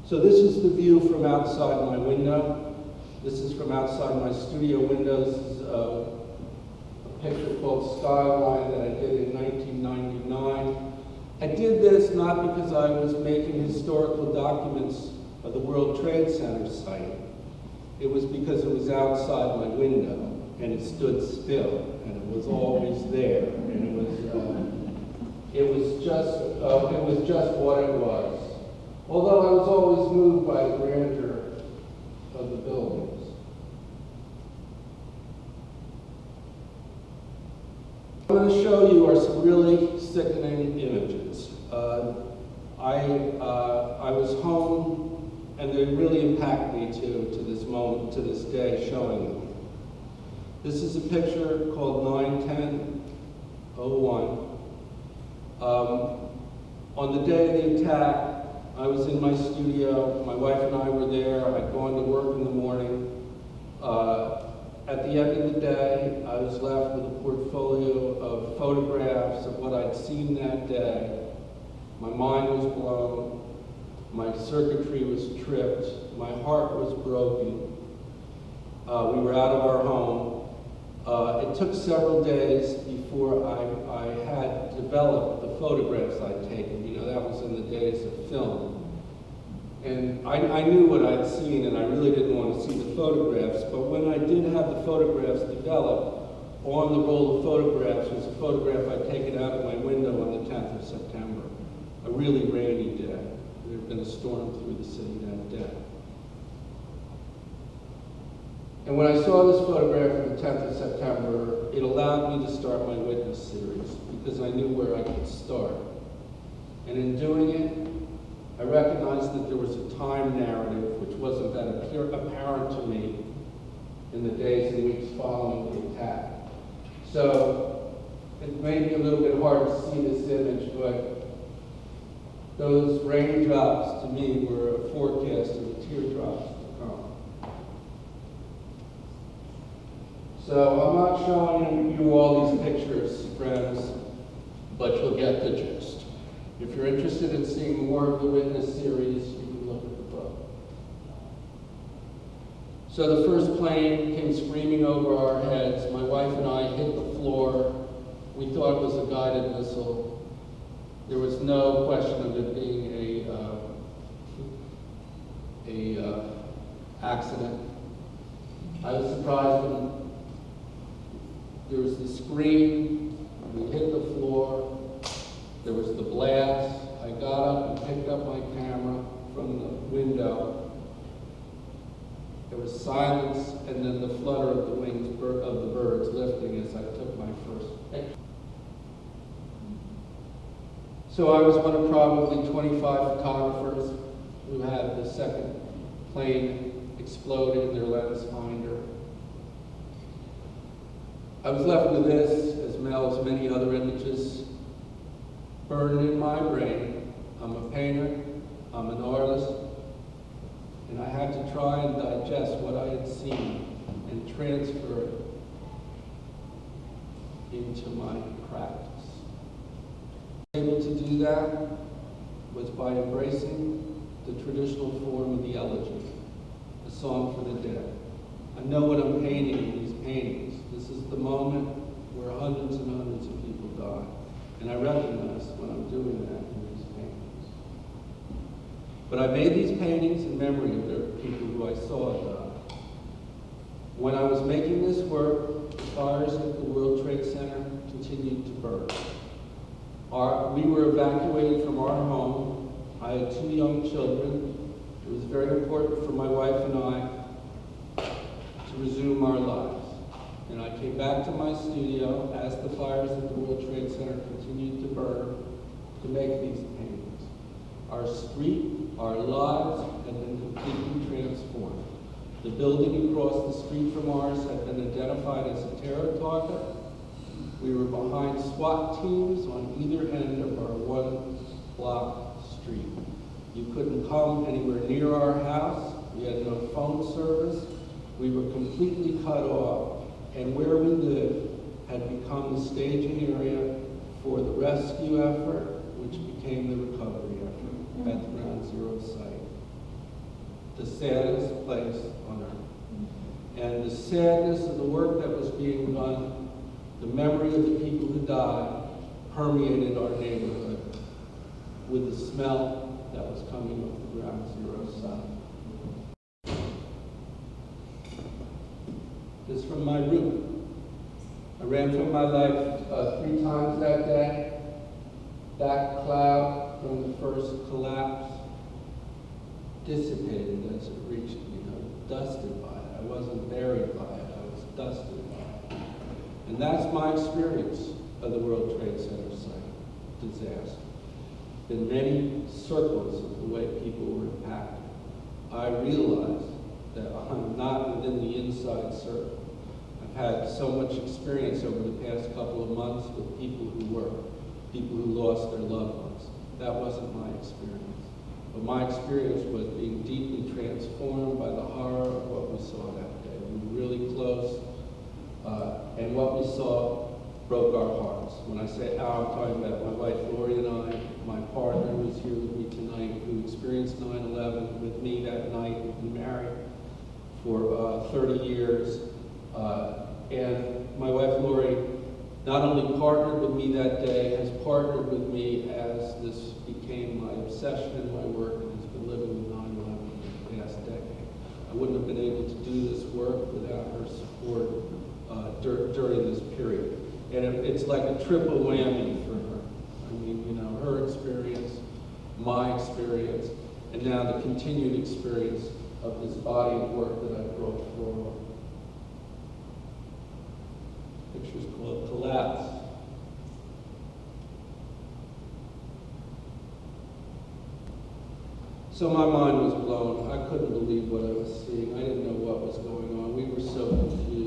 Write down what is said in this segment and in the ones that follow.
So this is the view from outside my window. This is from outside my studio window. This is a picture called Skyline that I did in 1999. I did this not because I was making historical documents of the World Trade Center site. It was because it was outside my window and it stood still and it was always there, and it was just what it was. Although I was always moved by the grandeur of the buildings. What I'm going to show you are some really sickening images. I was home, and they really impact me to this moment, to this day, showing them. This is a picture called 9/10/01. On the day of the attack, I was in my studio. My wife and I were there. I'd gone to work in the morning. At the end of the day, I was left with a portfolio of photographs of what I'd seen that day. My mind was blown. My circuitry was tripped. My heart was broken. We were out of our home. It took several days before I had developed the photographs I'd taken. You know, that was in the days of film. And I knew what I'd seen, and I really didn't want to see the photographs. But when I did have the photographs developed, on the roll of photographs was a photograph I'd taken out of my window on the 10th of September, a really rainy day. There had been a storm through the city that day. And when I saw this photograph on the 10th of September, it allowed me to start my witness series because I knew where I could start. And in doing it, I recognized that there was a time narrative which wasn't that apparent to me in the days and weeks following the attack. So it may be a little bit hard to see this image, but those raindrops to me were a forecast of the teardrops to come. So I'm not showing you all these pictures, friends, but you'll get the gist. If you're interested in seeing more of the witness series, you can look at the book. So the first plane came screaming over our heads. My wife and I hit the floor. We thought it was a guided missile. There was no question of it being a accident. I was surprised when there was the scream. We hit the floor. There was the blast. I got up and picked up my camera from the window. There was silence, and then the flutter of the wings of the birds lifting as I took my first picture. So I was one of probably 25 photographers who had the second plane explode in their lens finder. I was left with this, as well as many other images, burned in my brain. I'm a painter, I'm an artist, and I had to try and digest what I had seen and transfer it into my practice. Able to do that was by embracing the traditional form of the elegy, a song for the dead. I know what I'm painting in these paintings. This is the moment where hundreds and hundreds of people die. And I recognize when I'm doing that in these paintings. But I made these paintings in memory of the people who I saw die. When I was making this work, the fires at the World Trade Center continued to burn. We were evacuated from our home. I had 2 young children. It was very important for my wife and I to resume our lives. And I came back to my studio as the fires at the World Trade Center continued to burn to make these paintings. Our street, our lives had been completely transformed. The building across the street from ours had been identified as a terror target. We were behind SWAT teams on either end of our 1-block street. You couldn't come anywhere near our house. We had no phone service. We were completely cut off. And where we lived had become the staging area for the rescue effort, which became the recovery effort at the Ground Zero site. the saddest place on earth. And the sadness of the work that was being done, the memory of the people who died, permeated our neighborhood with the smell that was coming off the Ground Zero site. This is from my roof. I ran for my life 3 times that day. That cloud from the first collapse dissipated as it reached me. I was dusted by it. I wasn't buried by it. I was dusted by it. And that's my experience of the World Trade Center site disaster. In many circles of the way people were impacted, I realized that I'm not within the inside circle. I've had so much experience over the past couple of months with people who were, people who lost their loved ones. That wasn't my experience. But my experience was being deeply transformed by the horror of what we saw that day. We were really close, and what we saw broke our hearts. When I say our, I'm talking about my wife Lori and I, my partner who's here with me tonight, who experienced 9/11 with me that night. We've been married for 30 years. And my wife Lori not only partnered with me that day, has partnered with me as this became my obsession in my work and has been living with 9/11 for the past decade. I wouldn't have been able to do this work without her support during this period. And it's like a triple whammy for her. I mean, you know, her experience, my experience, and now the continued experience of this body of work that I brought forward. Picture's called Collapse. So my mind was blown. I couldn't believe what I was seeing. I didn't know what was going on. We were so confused.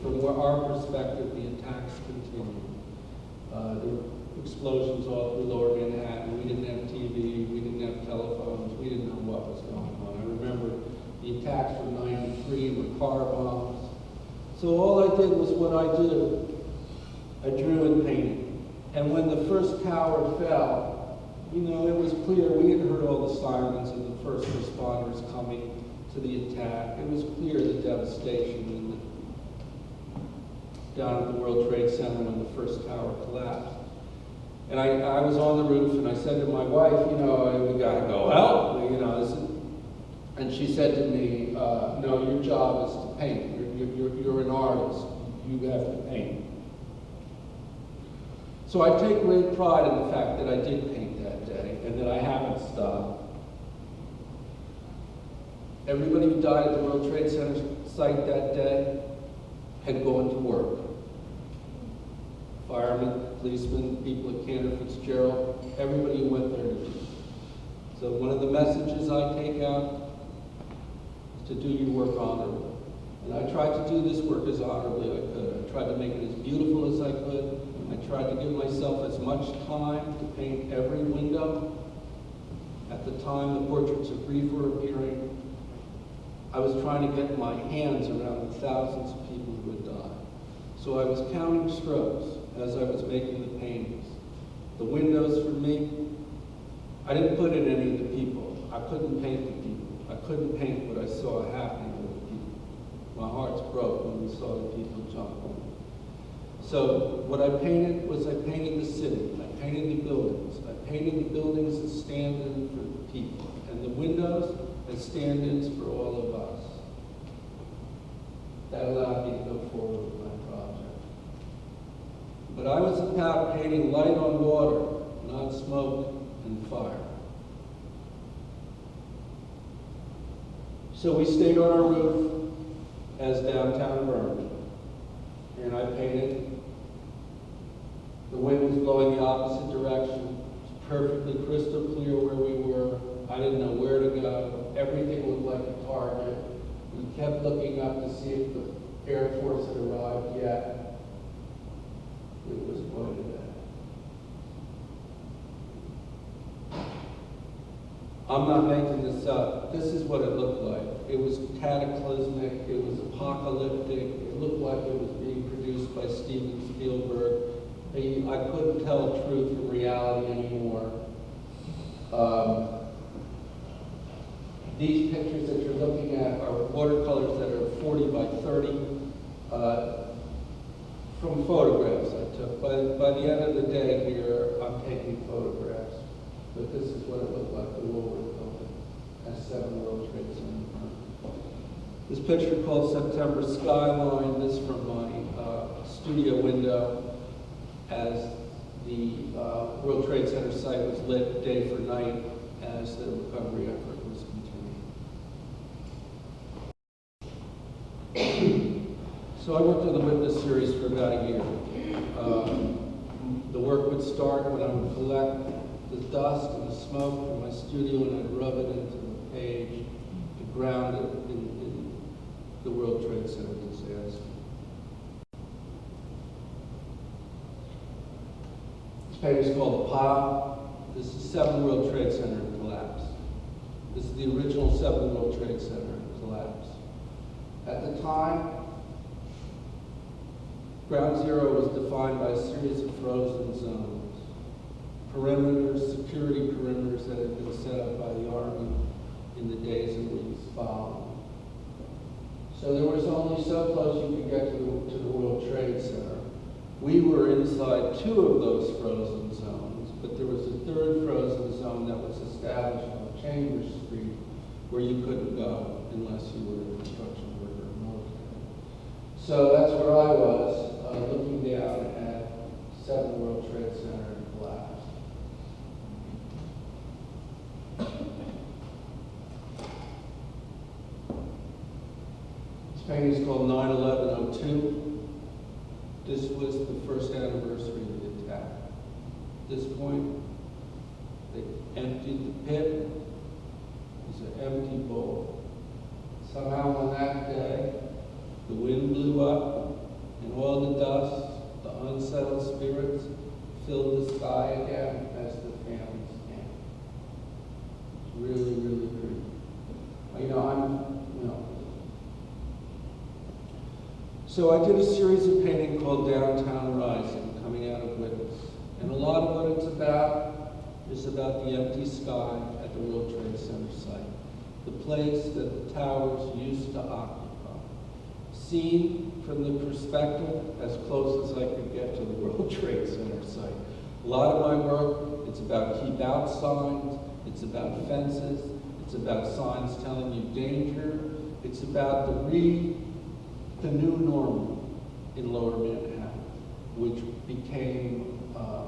From our perspective, the attacks continued. There were explosions all through Lower Manhattan. We didn't have TV. We didn't have telephones. We didn't know what was going on. I remember the attacks from '93 were car bombs. So all I did was what I do. I drew and painted. And when the first tower fell, you know, it was clear. We had heard all the sirens of the first responders coming to the attack. It was clear the devastation down at the World Trade Center when the first tower collapsed. And I was on the roof, and I said to my wife, you know, we got to go help. You know, and she said to me, no, your job is to paint. You're an artist. You have to paint. So I take great pride in the fact that I did paint that day and that I haven't stopped. Everybody who died at the World Trade Center site that day had gone to work. Firemen, policemen, people at Cantor Fitzgerald, everybody who went there to do. So one of the messages I take out is to do your work honorably. And I tried to do this work as honorably as I could. I tried to make it as beautiful as I could. I tried to give myself as much time to paint every window. At the time the portraits of grief were appearing, I was trying to get my hands around the thousands of people who had died. So I was counting strokes as I was making the paintings. The windows for me, I didn't put in any of the people. I couldn't paint the people. I couldn't paint what I saw happening with the people. My heart's broke when we saw the people jump on. So what I painted was I painted the city. I painted the buildings. I painted the buildings as stand-in for the people, and the windows as stand-ins for all of us. That allowed me to go forward with my project. But I was about painting light on water, not smoke and fire. So we stayed on our roof as downtown burned. And I painted. The wind was blowing the opposite direction. It was perfectly crystal clear where we were. I didn't know where to go. Everything looked like a target. We kept looking up to see if the Air Force had arrived yet. It was pointed at. I'm not making this up. This is what it looked like. It was cataclysmic. It was apocalyptic. It looked like it was being produced by Steven Spielberg. I couldn't tell truth from reality anymore. These pictures that you're looking at are watercolors that are 40 by 30 from photographs I took. By the end of the day here, I'm taking photographs. But this is what it looked like, the Woolworth building at 7 World Trade Center. This picture called September Skyline, this from my studio window as the World Trade Center site was lit day for night as the recovery effort was continuing. So I worked on the witness series for about a year. The work would start when I would collect the dust and the smoke from my studio and I'd rub it into the page to ground it in the World Trade Center disaster. This page is called The Pile. This is 7 World Trade Center collapse. This is the original 7 World Trade Center collapse. At the time, Ground Zero was defined by a series of frozen zones. Perimeters, security perimeters that had been set up by the Army in the days and weeks following. So there was only so close you could get to the World Trade Center. We were inside 2 of those frozen zones, but there was a 3rd frozen zone that was established on Chambers Street where you couldn't go unless you were a construction worker or military. So that's where I was, looking down at 7 World Trade Center and collapse. This painting is called 9/11/02. This was the first anniversary of the attack. At this point, they emptied the pit. It was an empty bowl. Somehow on that day, the wind blew up, and all the dust, the unsettled spirits, filled the sky again as the families came. It's really, really creepy. So I did a series of painting called Downtown Rising, coming out of Witness. And a lot of what it's about is about the empty sky at the World Trade Center site, the place that the towers used to occupy. Seen from the perspective as close as I could get to the World Trade Center site. A lot of my work, it's about keep out signs, it's about fences, it's about signs telling you danger, it's about the new normal in Lower Manhattan, which became a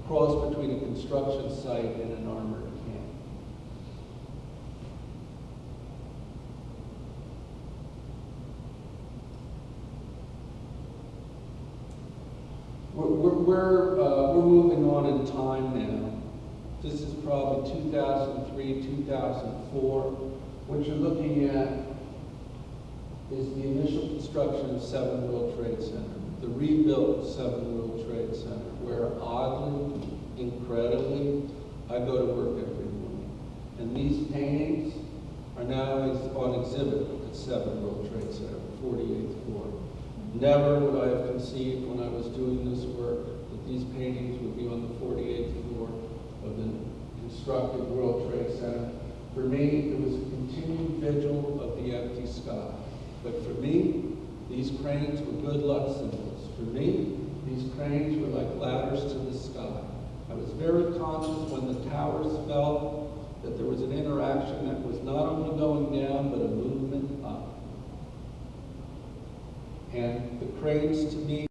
cross between a construction site and an armored camp. We're moving on in time now. This is probably 2003, 2004. What you're looking at is the initial construction of 7 World Trade Center, the rebuilt 7 World Trade Center, where oddly, incredibly, I go to work every morning. And these paintings are now on exhibit at 7 World Trade Center, 48th floor. Never would I have conceived when I was doing this work that these paintings would be on the 48th floor of the constructed World Trade Center. For me, it was a continued vigil of the empty sky. But for me, these cranes were good luck symbols. For me, these cranes were like ladders to the sky. I was very conscious when the towers fell that there was an interaction that was not only going down, but a movement up. And the cranes, to me,